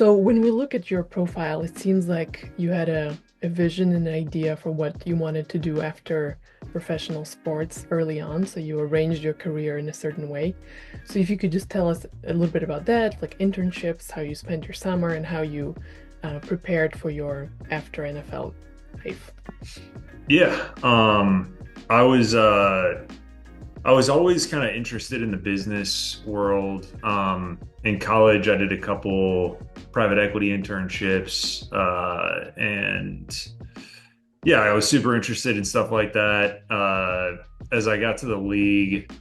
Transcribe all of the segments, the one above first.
So when we look at your profile, it seems like you had a vision and an idea for what you wanted to do after professional sports early on. So you arranged your career in a certain way. So if you could just tell us a little bit about that, like internships, how you spent your summer, and how you prepared for your after NFL life. Yeah, I was uh, I was always kind of interested in the business world. In college, I did a couple private equity internships, and yeah, I was super interested in stuff like that. As I got to the league,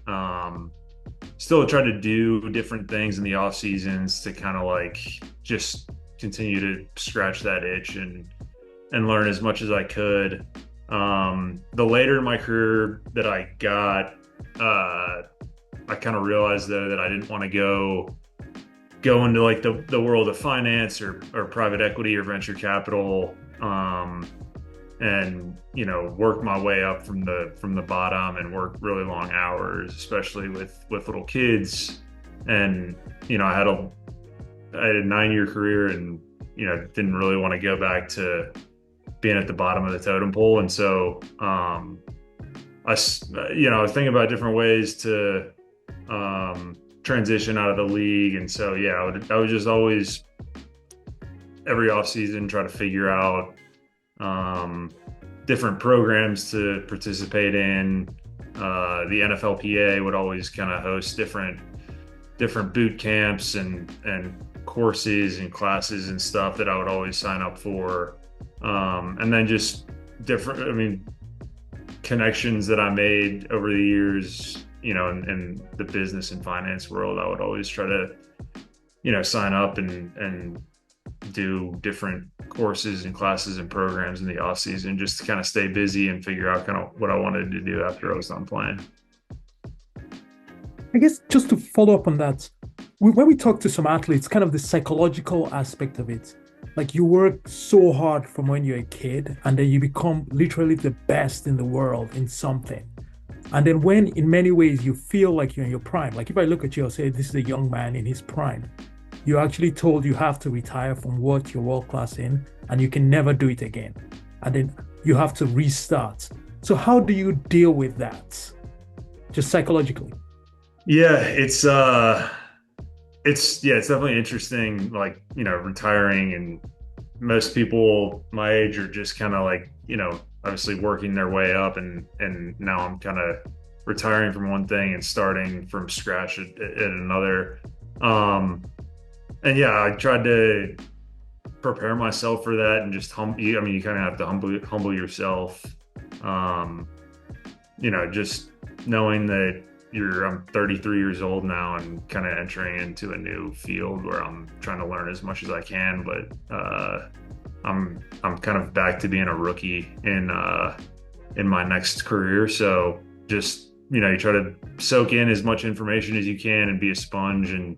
still tried to do different things in the off seasons to kind of like just continue to scratch that itch and learn as much as I could. The later in my career that I got, I kind of realized though that I didn't want to go into like the world of finance or private equity or venture capital, and work my way up from the bottom and work really long hours, especially with little kids. And I had a 9-year career, and didn't really want to go back to being at the bottom of the totem pole. And so I was thinking about different ways to transition out of the league. And so, yeah, I would just always, every off season, try to figure out um, different programs to participate in. The NFLPA would always kind of host different boot camps and courses and classes and stuff that I would always sign up for. And then just different, I mean, connections that I made over the years, in the business and finance world. I would always try to, sign up and do different courses and classes and programs in the off season just to kind of stay busy and figure out kind of what I wanted to do after I was done playing. I guess just to follow up on that, when we talk to some athletes, kind of the psychological aspect of it, like you work so hard from when you're a kid and then you become literally the best in the world in something. And then when in many ways you feel like you're in your prime, like if I look at you, I'll say this is a young man in his prime. You're actually told you have to retire from what you're world class in and you can never do it again. And then you have to restart. So how do you deal with that? Just psychologically. Yeah, it's definitely interesting, like, retiring, and most people my age are just kind of like, obviously working their way up, and now I'm kind of retiring from one thing and starting from scratch at another. Um, and yeah, I tried to prepare myself for that and just I mean, you kind of have to humble yourself. Um, just knowing that I'm 33 years old now and kind of entering into a new field where I'm trying to learn as much as I can, but I'm kind of back to being a rookie in my next career. So just, you try to soak in as much information as you can and be a sponge, and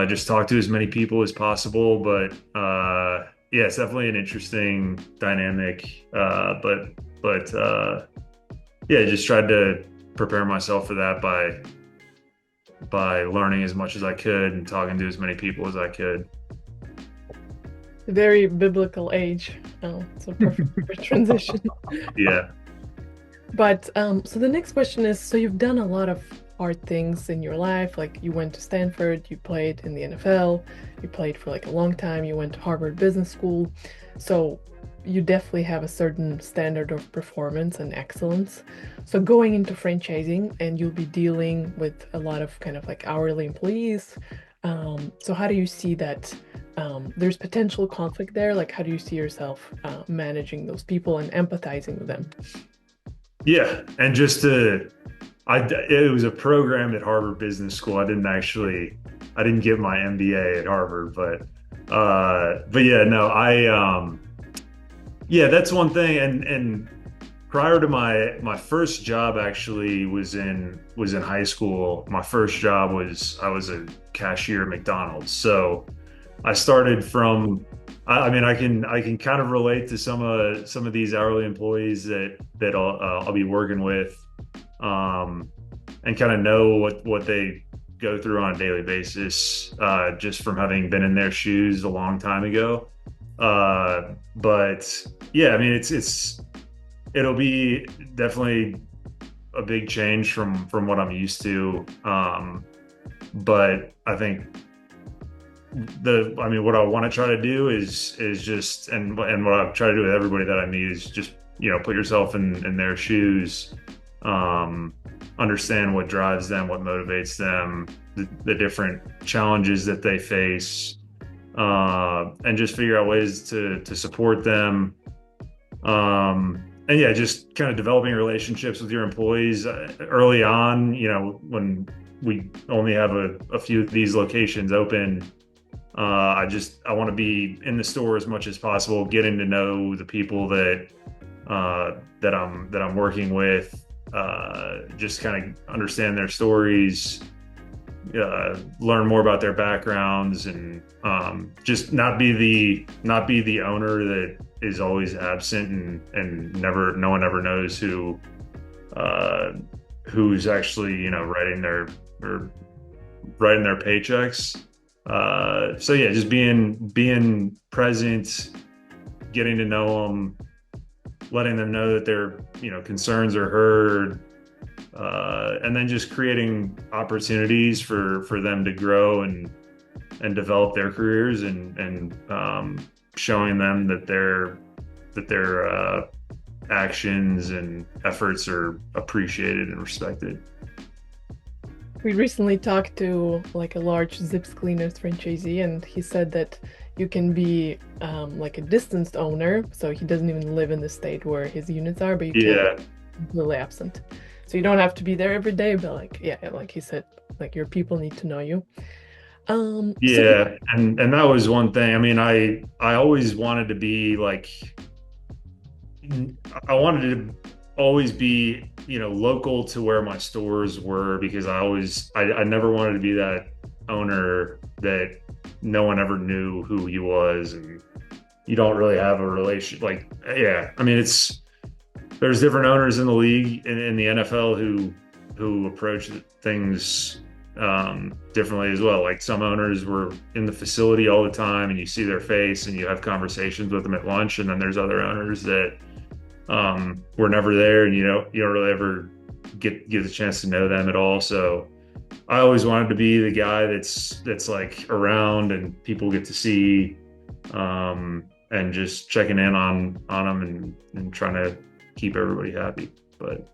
just talk to as many people as possible. But yeah, it's definitely an interesting dynamic. But yeah, just tried to prepare myself for that by learning as much as I could and talking to as many people as I could. Very biblical age. Oh, so perfect for transition. Yeah. But so the next question is, so you've done a lot of hard things in your life. Like you went to Stanford, you played in the NFL, you played for like a long time, you went to Harvard Business School. So you definitely have a certain standard of performance and excellence. So going into franchising, and you'll be dealing with a lot of kind of like hourly employees. So how do you see that? There's potential conflict there. Like, how do you see yourself managing those people and empathizing with them? Yeah. And it was a program at Harvard Business School. I didn't get my MBA at Harvard, but yeah, no, yeah, that's one thing. And prior to my first job actually was in high school. My first job was I was a cashier at McDonald's. So I started from I mean I can kind of relate to some of these hourly employees that I'll be working with, and kind of know what they go through on a daily basis, just from having been in their shoes a long time ago. But yeah, I mean, it'll be definitely a big change from what I'm used to. But I think I mean, what I want to try to do is just, and what I try to do with everybody that I meet is just, put yourself in their shoes, um, understand what drives them, what motivates them, the different challenges that they face, and just figure out ways to support them. And yeah, just kind of developing relationships with your employees early on, when we only have a few of these locations open. I want to be in the store as much as possible, getting to know the people that I'm working with, just kind of understand their stories, learn more about their backgrounds, and just not be the owner that is always absent, and no one ever knows who's actually writing their paychecks. So yeah, just being present, getting to know them, letting them know that their concerns are heard, and then just creating opportunities for them to grow and develop their careers, and showing them that their actions and efforts are appreciated and respected. We recently talked to like a large Zips Cleaners franchisee, and he said that you can be like a distanced owner, so he doesn't even live in the state where his units are, but you can Yeah, be completely absent. So you don't have to be there every day, but like yeah, like he said, like your people need to know you. So yeah, and that was one thing. I mean, I always wanted to be like, I wanted to always be, local to where my stores were, because I never wanted to be that owner that no one ever knew who he was, and you don't really have a relation. Like, yeah, I mean, there's different owners in the league, in the NFL, who approach things differently as well. Like, some owners were in the facility all the time, and you see their face and you have conversations with them at lunch, and then there's other owners that were never there, and you don't really ever get the chance to know them at all. So I always wanted to be the guy that's like around, and people get to see, and just checking in on them, and trying to keep everybody happy. But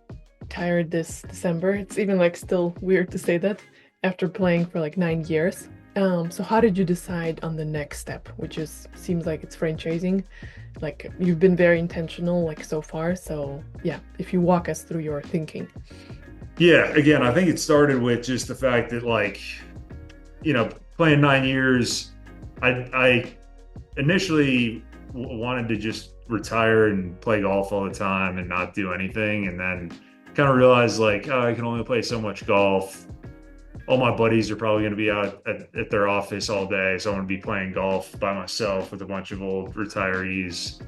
tired this December. It's even like still weird to say that after playing for like 9 years. So how did you decide on the next step, which seems like it's franchising? Like you've been very intentional like so far. So yeah, if you walk us through your thinking. yeah, again, I think it started with just the fact that, like, playing 9 years, I initially wanted to just retire and play golf all the time and not do anything, and then kind of realized, like, oh, I can only play so much golf. All my buddies are probably going to be out at their office all day, so I'm going to be playing golf by myself with a bunch of old retirees.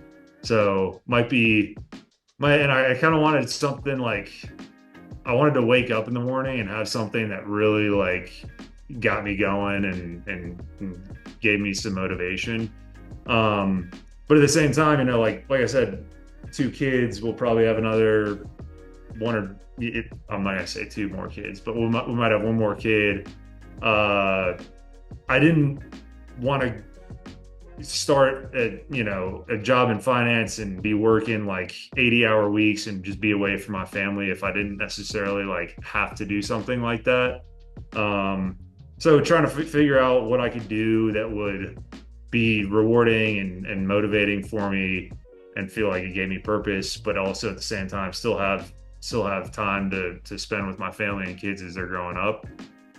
So might be and I kind of wanted something like, I wanted to wake up in the morning and have something that really, like, got me going, and gave me some motivation. But at the same time, like I said, two kids, we'll probably have another one, or I'm not gonna say two more kids, but we might have one more kid. I didn't want to start a job in finance and be working like 80-hour weeks and just be away from my family if I didn't necessarily like have to do something like that. So trying to figure out what I could do that would be rewarding and motivating for me, and feel like it gave me purpose, but also at the same time still have time to spend with my family and kids as they're growing up.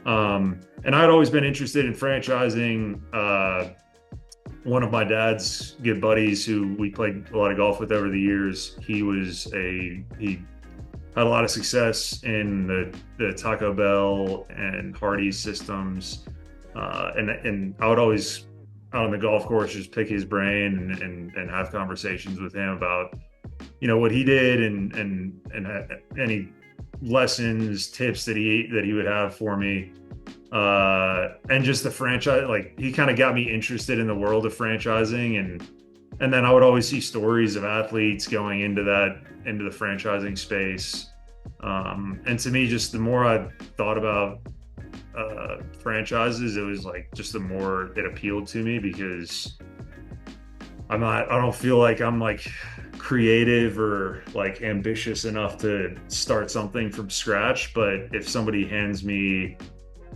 And I'd always been interested in franchising. One of my dad's good buddies, who we played a lot of golf with over the years, he had a lot of success in the Taco Bell and Hardee's systems. And I would always, out on the golf course, just pick his brain and have conversations with him about, what he did, and any lessons, tips that he would have for me. And just the franchise, like he kind of got me interested in the world of franchising, and then I would always see stories of athletes going into the franchising space. And to me, just the more I thought about franchises, it was like just the more it appealed to me because I don't feel like I'm like creative or like ambitious enough to start something from scratch. But if somebody hands me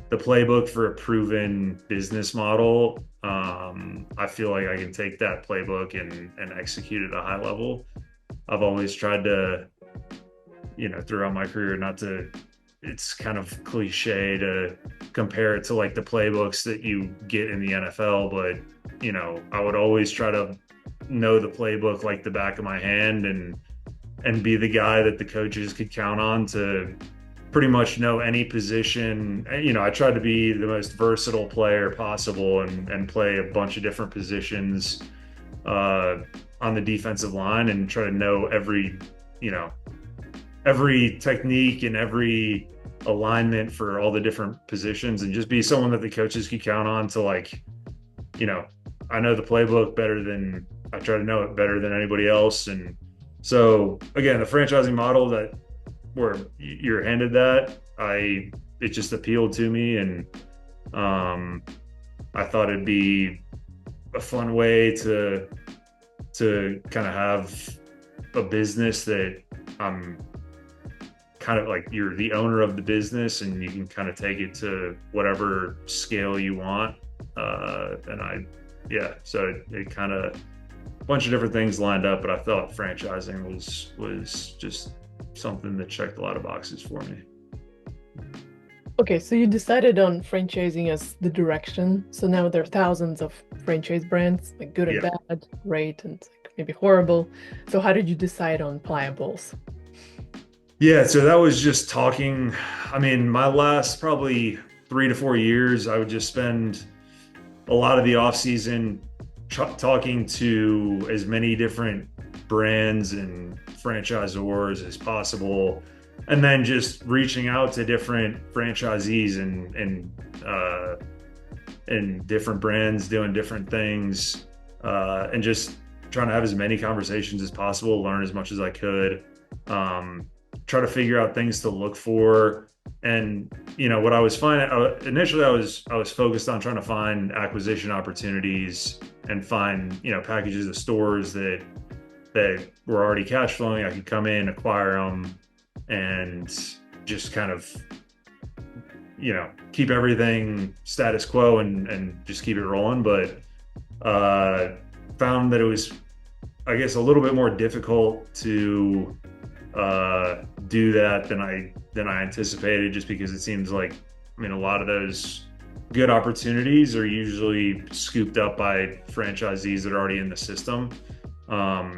the playbook for a proven business model, I feel like I can take that playbook and execute at a high level. I've always tried to, throughout my career, not to, it's kind of cliche to compare it to like the playbooks that you get in the NFL, but, I would always try to know the playbook like the back of my hand and be the guy that the coaches could count on to pretty much know any position. I tried to be the most versatile player possible and play a bunch of different positions on the defensive line and try to know you know, every technique and every alignment for all the different positions and just be someone that the coaches could count on to like, you know, I know the playbook better than I try to know it better than anybody else. And so again, the franchising model that where you're handed that, it just appealed to me, and I thought it'd be a fun way to kind of have a business that I'm kind of like you're the owner of the business and you can kind of take it to whatever scale you want. So it kind of a bunch of different things lined up, but I thought franchising was just something that checked a lot of boxes for me. Okay, so you decided on franchising as the direction. So now there are thousands of franchise brands, like good and Yeah. bad, great, and like maybe horrible. So how did you decide on Playa Bowls? Yeah, so that was just talking. I mean, my last probably 3 to 4 years, I would just spend a lot of the off season talking to as many different brands and franchisors as possible, and then just reaching out to different franchisees and different brands doing different things, and just trying to have as many conversations as possible, learn as much as I could, try to figure out things to look for. And what I was finding initially, I was focused on trying to find acquisition opportunities and find packages of stores that were already cash flowing. I could come in, acquire them, and just kind of keep everything status quo and just keep it rolling. But found that it was, I guess, a little bit more difficult to do that than I anticipated, just because it seems like, I mean, a lot of those good opportunities are usually scooped up by franchisees that are already in the system.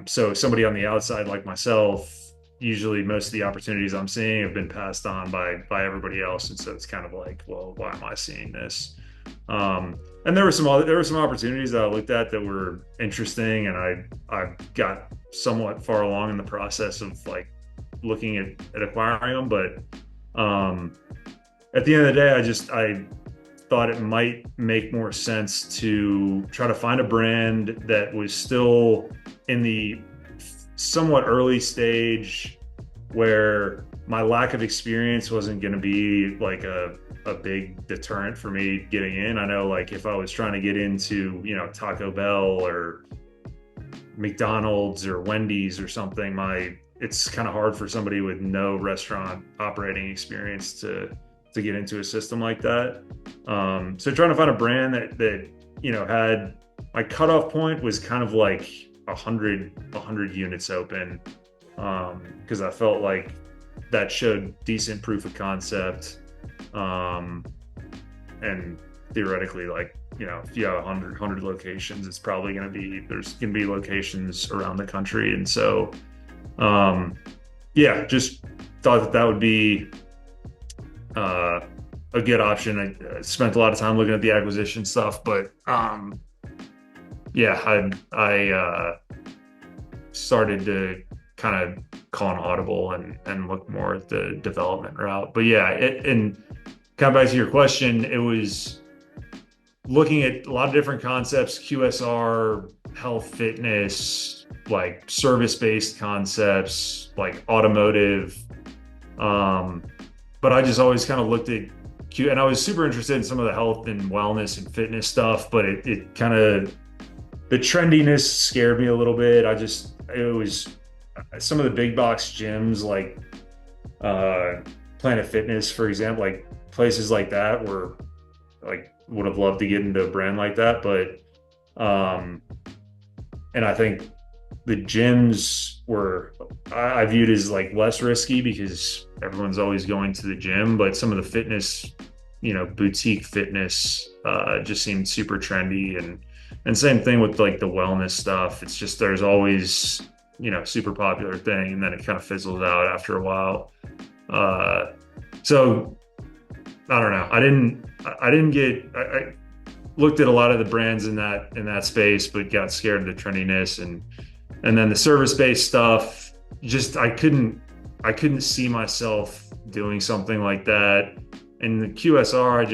So somebody on the outside like myself, usually most of the opportunities I'm seeing have been passed on by everybody else, and so it's kind of like, well, why am I seeing this? And there were some opportunities that I looked at that were interesting, and I got somewhat far along in the process of like looking at acquiring them. But at the end of the day, I thought it might make more sense to try to find a brand that was still in the somewhat early stage where my lack of experience wasn't going to be like a big deterrent for me getting in. I know, like, if I was trying to get into, Taco Bell or McDonald's or Wendy's or something, it's kind of hard for somebody with no restaurant operating experience to get into a system like that. So trying to find a brand that had, my cutoff point was kind of like 100 units open, because I felt like that showed decent proof of concept, and theoretically, like, if you have 100 locations, it's probably there's going to be locations around the country. And so just thought that would be a good option. I spent a lot of time looking at the acquisition stuff, but I started to kind of call an audible and look more at the development route. But and kind of back to your question, it was looking at a lot of different concepts, QSR, health, fitness, like service-based concepts, like automotive. Um, but I just always kind of looked at Q, and I was super interested in some of the health and wellness and fitness stuff, but it kind of, the trendiness scared me a little bit. It was some of the big box gyms like Planet Fitness, for example, like places like that were like would have loved to get into a brand like that, but um, and I think the gyms were I viewed as like less risky because everyone's always going to the gym, but some of the fitness, boutique fitness just seemed super trendy and same thing with like the wellness stuff. It's just there's always, super popular thing and then it kind of fizzles out after a while. Uh, so I don't know. I looked at a lot of the brands in that space, but got scared of the trendiness and then the service-based stuff. Just I couldn't see myself doing something like that. And the QSR,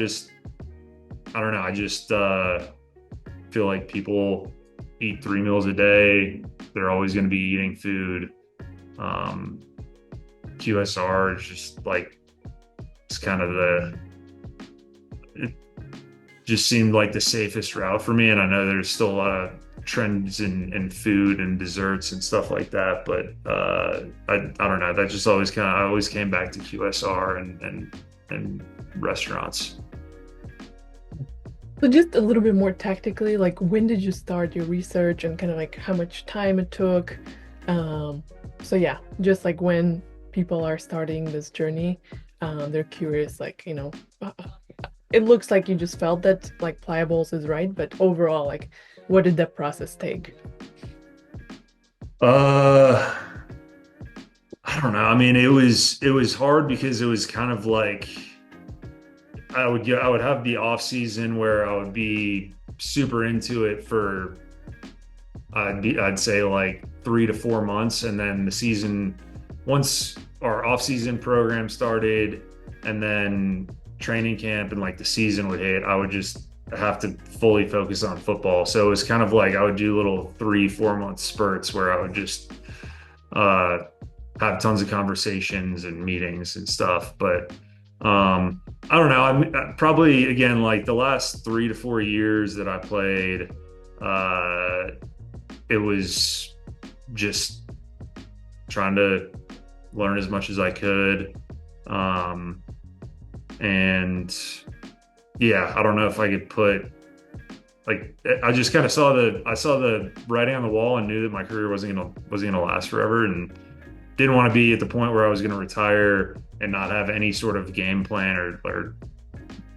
I don't know. I just feel like people eat 3 meals a day. They're always going to be eating food. Um, QSR is just like it's kind of it just seemed like the safest route for me. And I know there's still a lot of trends in food and desserts and stuff like that, but I don't know. That just always I always came back to QSR and restaurants. So just a little bit more tactically, like when did you start your research and kind of like how much time it took? Um, so yeah, just like when people are starting this journey, they're curious, like, it looks like you just felt that like Playa Bowls is right, but overall, like, what did that process take? Uh, I don't know. I mean, it was hard because it was kind of like I would have the off season where I would be super into it for I'd say like 3 to 4 months, and then the season once our off season program started, and then training camp and like the season would hit, I would just have to fully focus on football. So it was kind of like I would do little 3 4 month spurts where I would just uh, have tons of conversations and meetings and stuff. But I don't know. Probably again like the last 3 to 4 years that I played, uh, it was just trying to learn as much as I could. Um, and yeah, I don't know if I could put like I just kind of saw the writing on the wall and knew that my career wasn't gonna last forever, and didn't want to be at the point where I was gonna retire and not have any sort of game plan or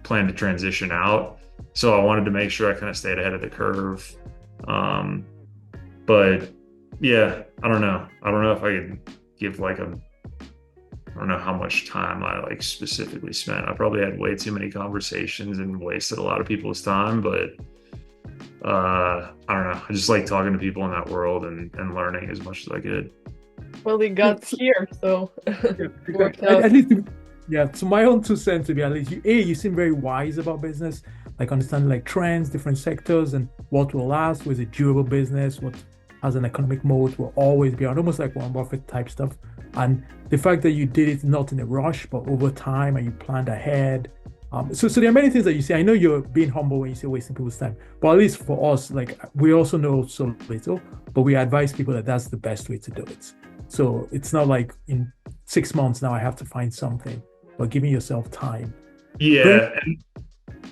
plan to transition out. So I wanted to make sure I kind of stayed ahead of the curve. Um, but yeah, I don't know. I don't know if I could give like I don't know how much time I like specifically spent. I probably had way too many conversations and wasted a lot of people's time, but I don't know. I just like talking to people in that world and learning as much as I could. Well, you got here, so Yeah, worked at, out. at least, yeah, to my own 2 cents, to be at least, you seem very wise about business, like understanding like trends, different sectors, and what will last, what is a durable business, what has an economic moat, will always be around, almost like Warren Buffett type stuff. And the fact that you did it not in a rush, but over time, and you planned ahead. So there are many things that you say. I know you're being humble when you say wasting people's time, but at least for us, like we also know so little, but we advise people that that's the best way to do it. So it's not like in 6 months now I have to find something, but giving yourself time. Very,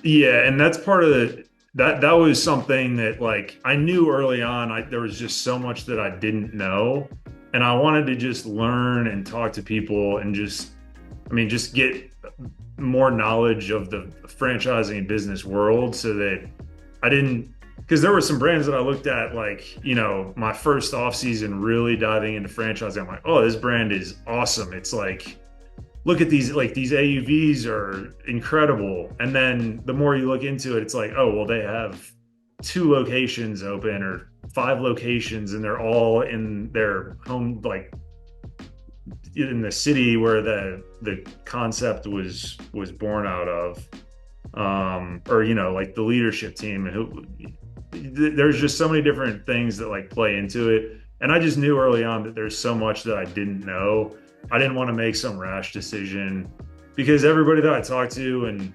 Yeah, and that's part of that was something that like I knew early on there was just so much that I didn't know, and I wanted to just learn and talk to people and just get more knowledge of the franchising and business world so that I didn't, because there were some brands that I looked at like, my first off season really diving into franchising. I'm like, oh, this brand is awesome. It's like, look at these AUVs are incredible. And then the more you look into it, it's like, oh, well, they have 2 locations open or 5 locations and they're all in their home, like in the city where the concept was born out of, or like the leadership team, who there's just so many different things that like play into it. And I just knew early on that there's so much that I didn't know. I didn't want to make some rash decision because everybody that I talked to and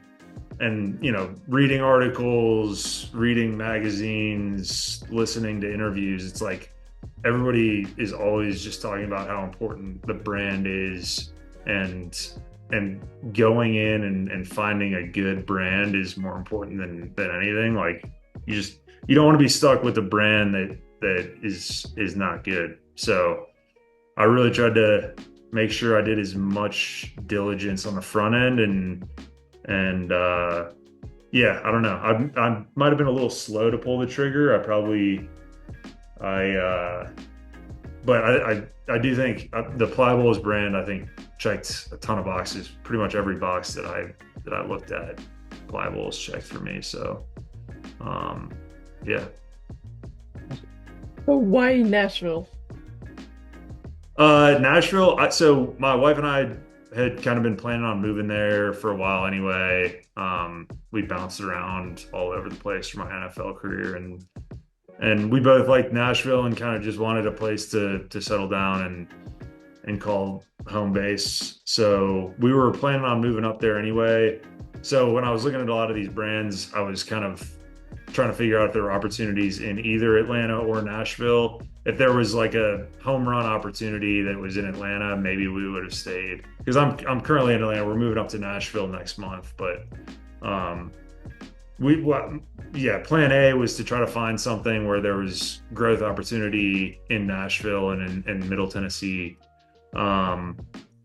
reading articles, reading magazines, listening to interviews, it's like everybody is always just talking about how important the brand is, and going in and finding a good brand is more important than anything. Like you don't want to be stuck with a brand that is not good. So I really tried to make sure I did as much diligence on the front end, and yeah, I don't know. I might have been a little slow to pull the trigger. I but I do think the Playa Bowls brand, I think, checked a ton of boxes. Pretty much every box that I looked at, Playa Bowls checked for me. So yeah. So why Nashville? Nashville. So my wife and I had kind of been planning on moving there for a while anyway. We bounced around all over the place for my NFL career, and we both liked Nashville and kind of just wanted a place to settle down and call home base. So we were planning on moving up there anyway. So when I was looking at a lot of these brands, I was kind of trying to figure out if there were opportunities in either Atlanta or Nashville. If there was like a home run opportunity that was in Atlanta, maybe we would have stayed. Because I'm currently in Atlanta. We're moving up to Nashville next month, but plan A was to try to find something where there was growth opportunity in Nashville and in Middle Tennessee,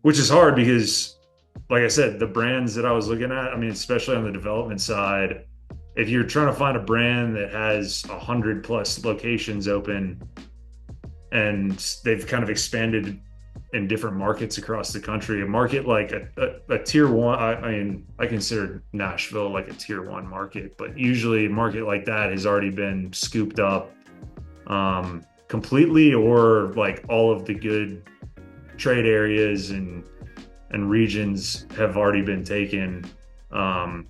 which is hard because, like I said, the brands that I was looking at, I mean, especially on the development side, if you're trying to find a brand that has 100+ locations open and they've kind of expanded in different markets across the country, a market like a tier one, I mean, I consider Nashville like a tier one market, but usually a market like that has already been scooped up completely, or like all of the good trade areas and regions have already been taken,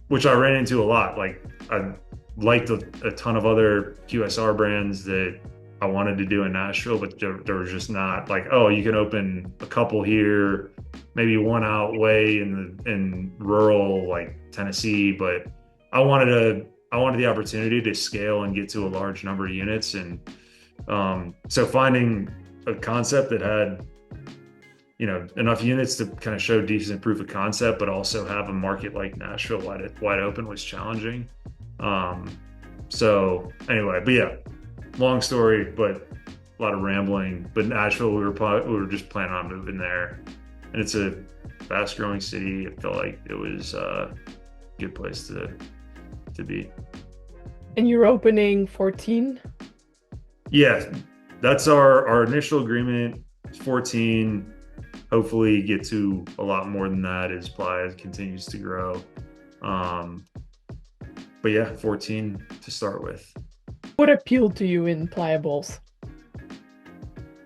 which I ran into a lot. Like I liked a ton of other QSR brands that I wanted to do in Nashville, but there was just not like, oh, you can open a couple here, maybe one out way in rural like Tennessee, but I wanted the opportunity to scale and get to a large number of units, and so finding a concept that had enough units to kind of show decent proof of concept, but also have a market like Nashville wide open was challenging. So anyway, but yeah. Long story, but a lot of rambling. But Nashville, we were just planning on moving there, and it's a fast-growing city. It felt like it was a good place to be. And you're opening 14? Yeah, that's our initial agreement. 14. Hopefully, get to a lot more than that as Playa continues to grow. But yeah, 14 to start with. What appealed to you in Playa Bowls?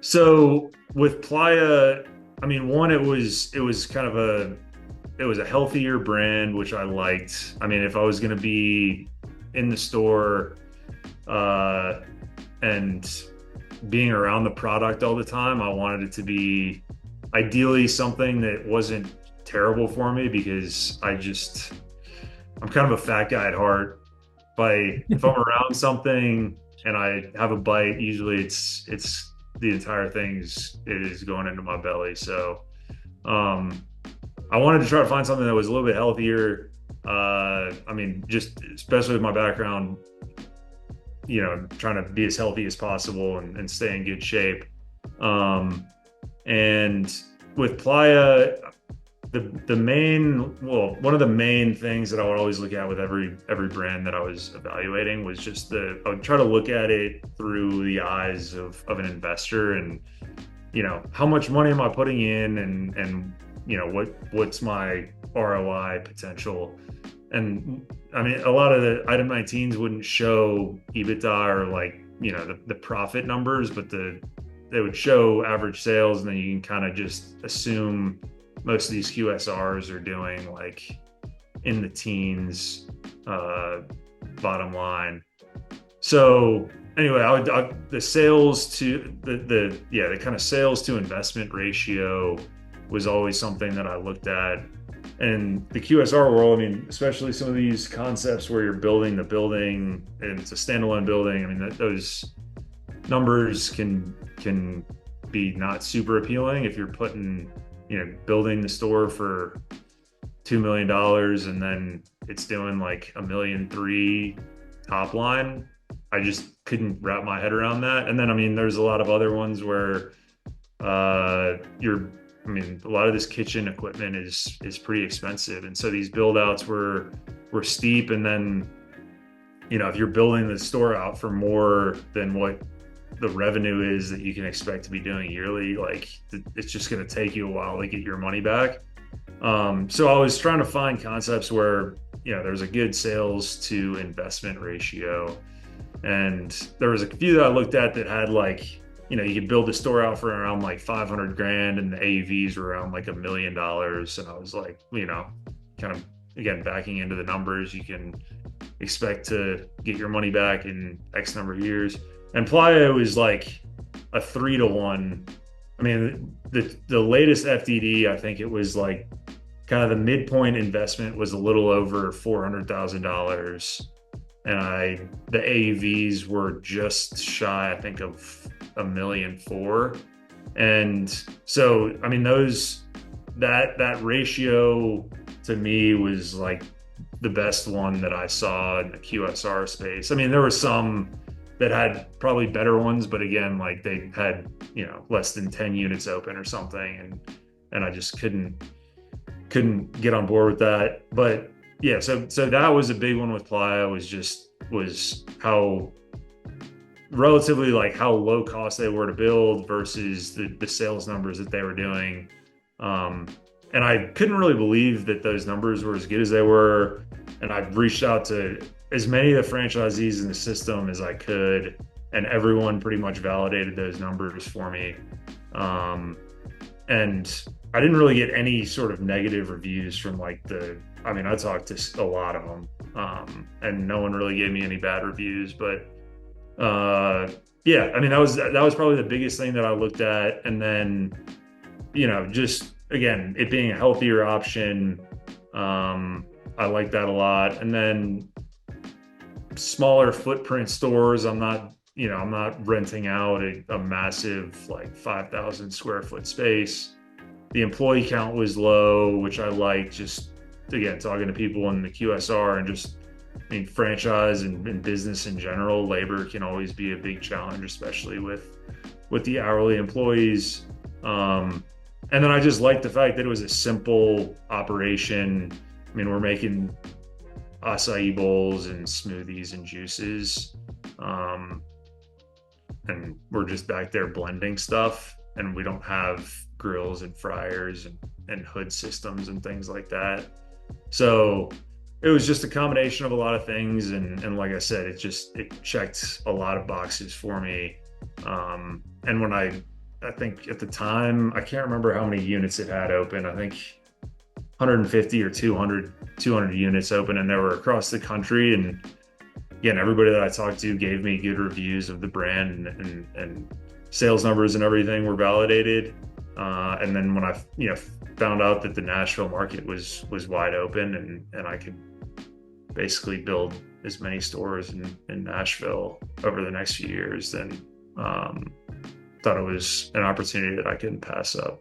So with Playa, I mean, one, it was kind of a healthier brand, which I liked. I mean, if I was going to be in the store and being around the product all the time, I wanted it to be ideally something that wasn't terrible for me, because I'm kind of a fat guy at heart. If I'm around something and I have a bite, usually it's the entire thing is going into my belly. So I wanted to try to find something that was a little bit healthier. I mean, just especially with my background, trying to be as healthy as possible and stay in good shape. And with Playa, one of the main things that I would always look at with every brand that I was evaluating was just I would try to look at it through the eyes of an investor, and how much money am I putting in, and what's my ROI potential. And I mean, a lot of the item 19s wouldn't show EBITDA or like the profit numbers, but the they would show average sales, and then you can kind of just assume most of these QSRs are doing like in the teens, bottom line. So anyway, the sales to the kind of sales to investment ratio was always something that I looked at. And the QSR world, I mean, especially some of these concepts where you're building the building and it's a standalone building, I mean, those numbers can be not super appealing if you're putting, building the store for $2 million and then it's doing like $1.3 million top line. I just couldn't wrap my head around that. And then, I mean, there's a lot of other ones where a lot of this kitchen equipment is pretty expensive. And so these build outs were steep. And then, if you're building the store out for more than what the revenue is that you can expect to be doing yearly, like it's just going to take you a while to get your money back. So I was trying to find concepts where, there's a good sales to investment ratio. And there was a few that I looked at that had like, you could build a store out for around like 500 grand and the AUVs were around like $1 million. And I was like, kind of, again, backing into the numbers, you can expect to get your money back in X number of years. And Playa was like a 3-to-1. I mean, the latest FDD, I think it was like kind of the midpoint investment was a little over $400,000. And the AUVs were just shy, I think, of $1.4 million. And so, I mean, that ratio to me was like the best one that I saw in the QSR space. I mean, there were some that had probably better ones, but again, like they had, less than 10 units open or something. And I just couldn't get on board with that. But yeah, so that was a big one with Playa, was how relatively like how low cost they were to build versus the sales numbers that they were doing. And I couldn't really believe that those numbers were as good as they were. And I reached out to as many of the franchisees in the system as I could, and everyone pretty much validated those numbers for me. And I didn't really get any sort of negative reviews from like I talked to a lot of them, and no one really gave me any bad reviews. But yeah, I mean, that was probably the biggest thing that I looked at. And then, just again, it being a healthier option, I like that a lot. And then smaller footprint stores, I'm not renting out a massive like 5,000 square foot space. The employee count was low, which I like. Just again, talking to people in the QSR and just, franchise and business in general, labor can always be a big challenge, especially with the hourly employees. And then I just liked the fact that it was a simple operation. I mean, we're making acai bowls and smoothies and juices. And we're just back there blending stuff, and we don't have grills and fryers and hood systems and things like that. So it was just a combination of a lot of things. And like I said, it checked a lot of boxes for me. And when I think at the time, I can't remember how many units it had open. I think 150 or 200 units open, and they were across the country. And again, everybody that I talked to gave me good reviews of the brand, and sales numbers and everything were validated. And then when I found out that the Nashville market was wide open, and I could basically build as many stores in Nashville over the next few years, then thought it was an opportunity that I couldn't pass up.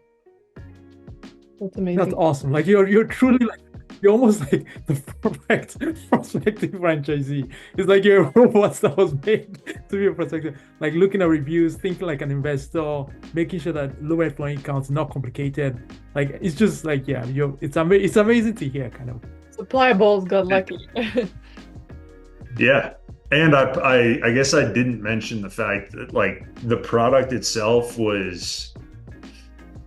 That's amazing. That's awesome. Like you're truly like you're almost like the perfect prospective franchisee. It's like you're a robot that was made to be a prospective. Like looking at reviews, thinking like an investor, making sure that low employee counts not complicated. Like it's just like it's amazing to hear, kind of. So Playa Bowls got lucky. Yeah. And I guess I didn't mention the fact that like the product itself was,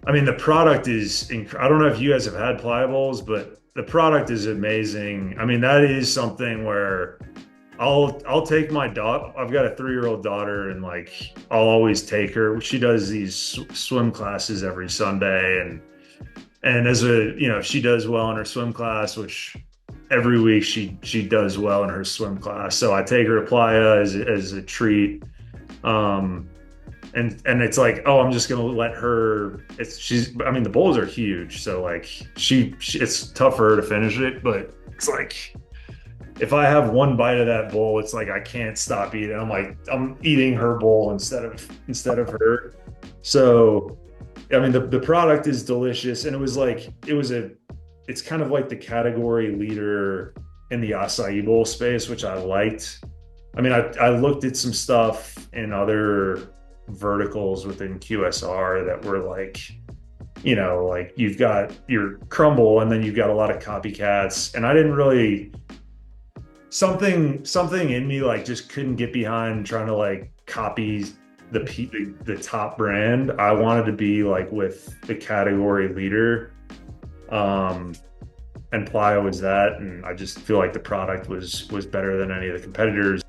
the product is, I don't know if you guys have had Playa Bowls, but the product is amazing. I mean, that is something where I'll take my daughter. I've got a 3-year-old daughter, and like I'll always take her. She does these swim classes every Sunday, and as a she does well in her swim class, which every week she does well in her swim class. So I take her to Playa as a treat. Um, and it's like, oh, I'm just gonna let her. I mean, the bowls are huge, so like it's tough for her to finish it, but it's like if I have one bite of that bowl, it's like I can't stop eating. I'm like I'm eating her bowl instead of her. So, I mean, the product is delicious, and it's kind of like the category leader in the acai bowl space, which I liked. I mean, I looked at some stuff in other verticals within QSR that were like, like you've got your crumble and then you've got a lot of copycats. And I didn't really, something in me like just couldn't get behind trying to like copy the top brand. I wanted to be like with the category leader. And Playa was that, and I just feel like the product was better than any of the competitors.